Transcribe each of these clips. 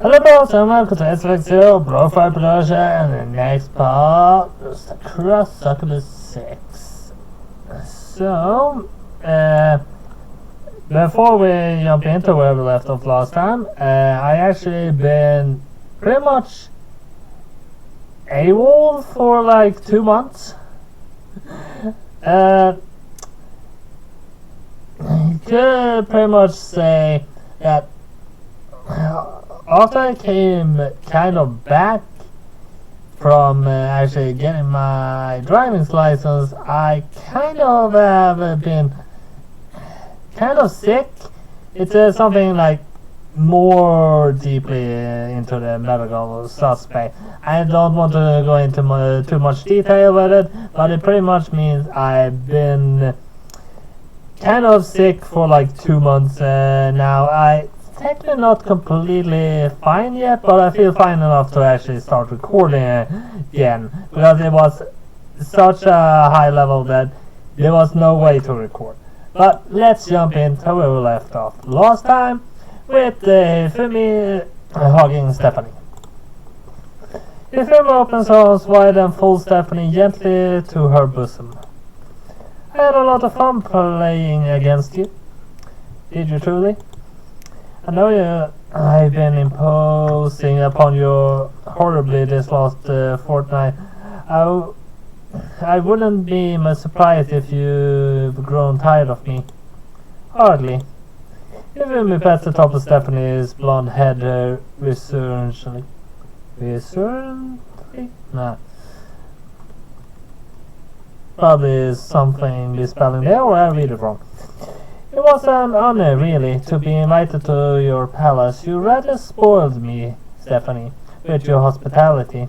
Hello, bros, and welcome to SX0 Profile Production and the next part, Sakura Succubus 6. So, before we jump into where we left off last time, I actually been pretty much AWOL for like 2 months. You could pretty much say that after I came kind of back from actually getting my driving license, I kind of have been kind of sick. It's something like more deeply into the medical suspect. I don't want to go into too much detail with it, but it pretty much means I've been kind of sick for like 2 months now. I technically not completely fine yet, but I feel fine enough to actually start recording again, because it was such a high level that there was no way to record. But let's jump into where we left off last time with Hifum hugging Stephanie. Hifum opens her arms wide and folds Stephanie gently to her bosom. I had a lot of fun playing against you. Did you truly? I know I've been imposing upon you horribly this last fortnight. I wouldn't be much surprised if you've grown tired of me. Hardly. Even me past the top of Stephanie's blonde head resurgently. Resurgently? Nah. Probably something misspelling there, or I read it wrong. It was an honor, really, to be invited to your palace. You rather spoiled me, Stephanie, with your hospitality.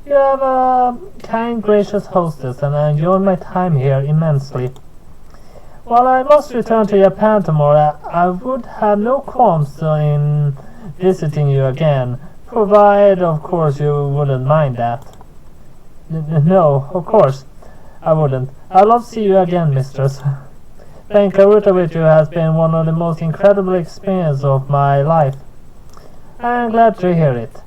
You have a kind, gracious hostess, and I enjoyed my time here immensely. While I must return to Japan tomorrow, I would have no qualms in visiting you again, provided, of course, you wouldn't mind that. No, of course, I wouldn't. I'd love to see you again, mistress. Playing Karuta with you has been one of the most incredible experiences of my life. I am glad to hear it.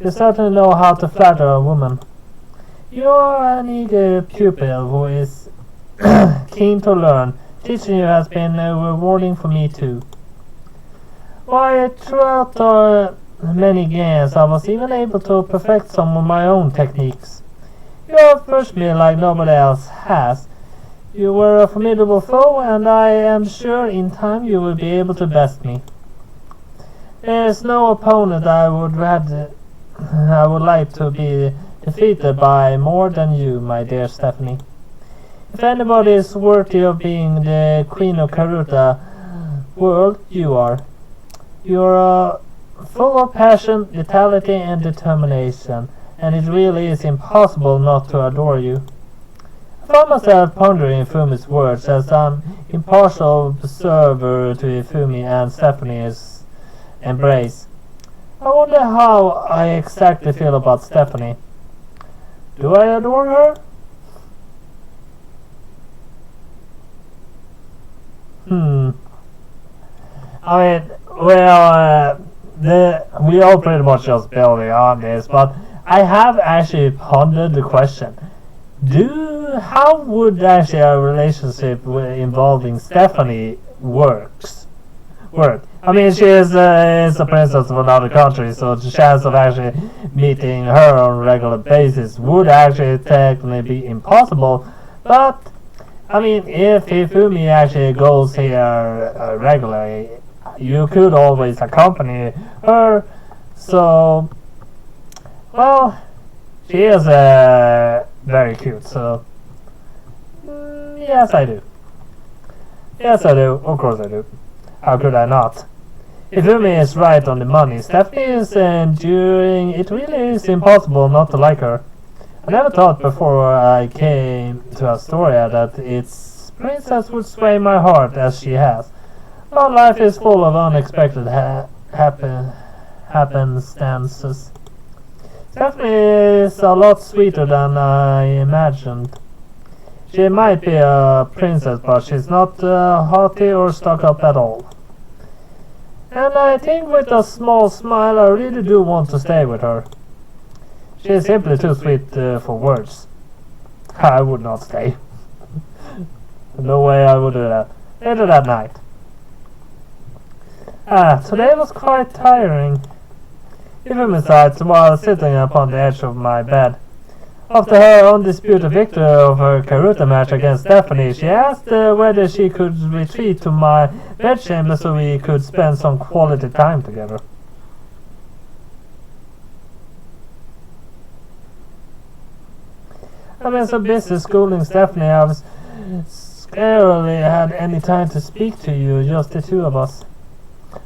You certainly know how to flatter a woman. You are an eager pupil who is keen to learn. Teaching you has been rewarding for me too. Why, throughout our many games, I was even able to perfect some of my own techniques. You have pushed me like nobody else has. You were a formidable foe, and I am sure in time you will be able to best me. There is no opponent I would like to be defeated by more than you, my dear Stephanie. If anybody is worthy of being the Queen of Karuta world, you are. You are full of passion, vitality, and determination, and it really is impossible not to adore you. I found myself pondering Hifumi's words as an impartial observer to Hifumi and Stephanie's embrace. I wonder how I exactly feel about Stephanie. Do I adore her? I mean, well, we all pretty much just building on this, but I have actually pondered the question. How would actually a relationship involving Stephanie work? I mean, she is a princess of another country, so the chance of actually meeting her on a regular basis would actually technically be impossible. But, I mean, if Hifumi actually goes here regularly, you could always accompany her. So, well, she is very cute, so yes I do. Yes I do, of course I do. How could I not? Hifumi is right on the money. Stephanie is enduring. It really is impossible not to like her. I never thought before I came to Astoria that its princess would sway my heart as she has. But life is full of unexpected happenstances. Stephanie is a lot sweeter than I imagined. She might be a princess, but she's not haughty or stuck up at all. And I think with a small smile I really do want to stay with her. She is simply too sweet for words. I would not stay. No way I would do that. Later that night. Today was quite tiring. Even besides, while sitting upon the edge of my bed. After her undisputed victory of her Karuta match against Stephanie, she asked whether she could retreat to my bedchamber so we could spend some quality time together. I've been so busy schooling Stephanie, I've scarcely had any time to speak to you, just the two of us.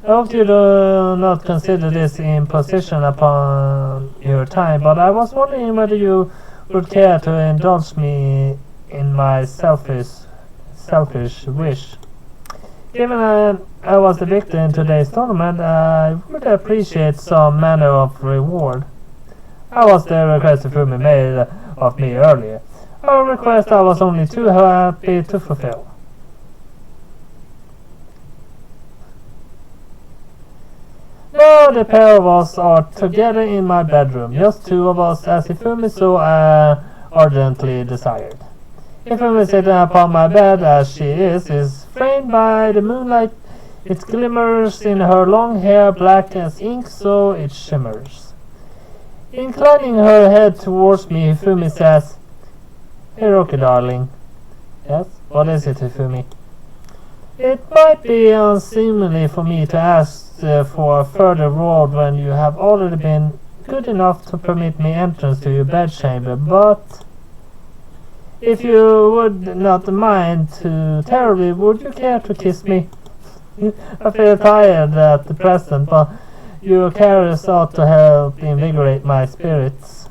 I hope you do not consider this imposition upon your time, but I was wondering whether you would care to indulge me in my selfish wish. Given I was the victor in today's tournament, I would appreciate some manner of reward. I was the request Hifum made of me earlier, a request I was only too happy to fulfill. Now the pair of us are together in my bedroom, just two of us, as Hifum so ardently desired. Hifum sitting upon my bed as she is framed by the moonlight. It glimmers in her long hair, black as ink, so it shimmers. Inclining her head towards me, Hifumi says, "Hiroki, darling." Yes, what is it, Hifumi? It might be unseemly for me to ask for a further reward when you have already been good enough to permit me entrance to your bedchamber, but if you would not mind too terribly, would you care to kiss me? I feel tired at the present, but your caresses ought to help invigorate my spirits.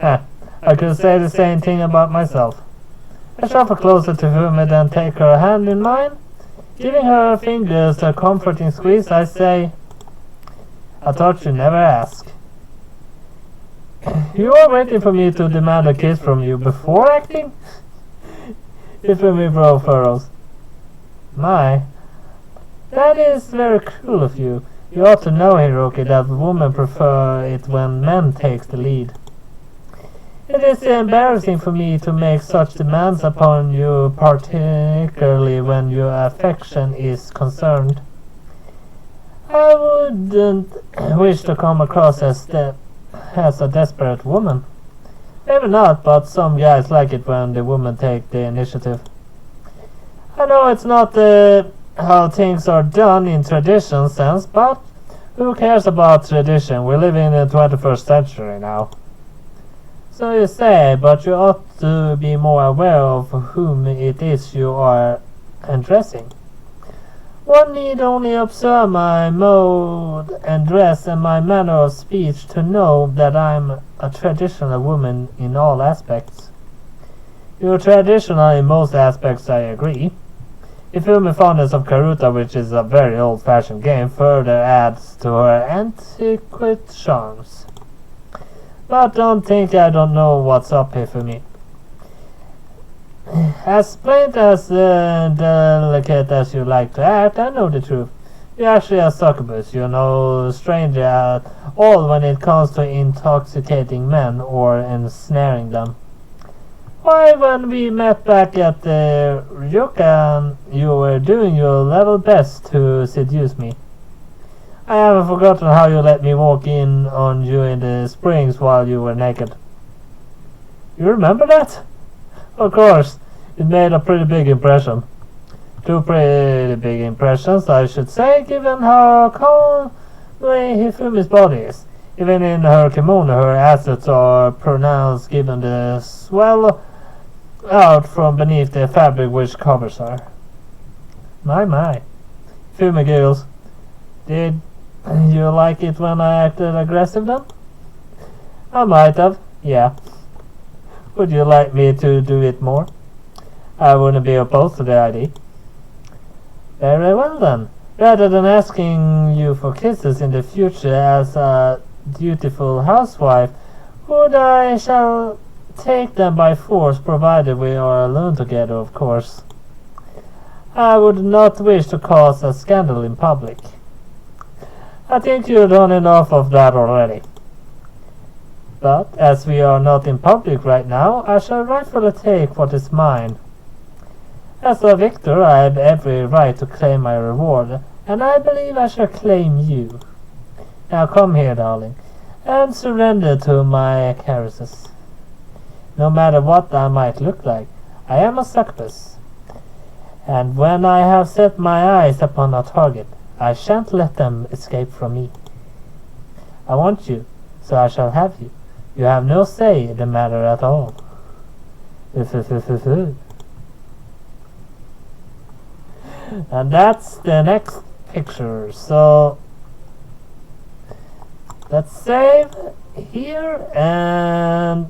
I could say the same thing about myself. I shuffle closer to Hifum and take her hand in mine. Giving her fingers a comforting squeeze, I say, "I thought you'd never ask." You are waiting for me to demand a kiss from you before acting? Hifumi brow furrows. My, that is very cruel of you. You ought to know, Hiroki, that women prefer it when men take the lead. It is embarrassing for me to make such demands upon you, particularly when your affection is concerned. I wouldn't wish to come across as a desperate woman. Maybe not, but some guys like it when the women take the initiative. I know it's not how things are done in tradition sense, but who cares about tradition? We live in the 21st century now. So you say, but you ought to be more aware of whom it is you are addressing. One need only observe my mode and dress and my manner of speech to know that I'm a traditional woman in all aspects. You're traditional in most aspects, I agree. Hifumi fondness of Karuta, which is a very old-fashioned game, further adds to her antiquate charms. But don't think I don't know what's up here for me. As plain as delicate as you like to act, I know the truth. You're actually a succubus. You're no stranger at all when it comes to intoxicating men or ensnaring them. Why, when we met back at the Ryokan, you were doing your level best to seduce me. I haven't forgotten how you let me walk in on you in the springs while you were naked. You remember that? Of course, it made a pretty big impression. Two pretty big impressions, I should say, given how calmly Hifumi's body is. Even in her kimono, her assets are pronounced given the swell out from beneath the fabric which covers her. My. Hifumi giggles. Did you like it when I acted aggressive then? I might have, yeah. Would you like me to do it more? I wouldn't be opposed to the idea. Very well then. Rather than asking you for kisses in the future as a dutiful housewife, would I shall take them by force, provided we are alone together, of course. I would not wish to cause a scandal in public. I think you've done enough of that already. But as we are not in public right now, I shall rightfully take what is mine. As a victor, I have every right to claim my reward, and I believe I shall claim you. Now come here, darling, and surrender to my caresses. No matter what I might look like, I am a succubus, and when I have set my eyes upon a target, I shan't let them escape from me. I want you, so I shall have you. You have no say in the matter at all. And that's the next picture. So let's save here, and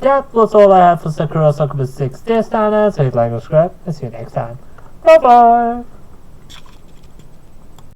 that was all I have for Sakura Succubus 6 this time. So hit like and subscribe, and see you next time. Bye bye.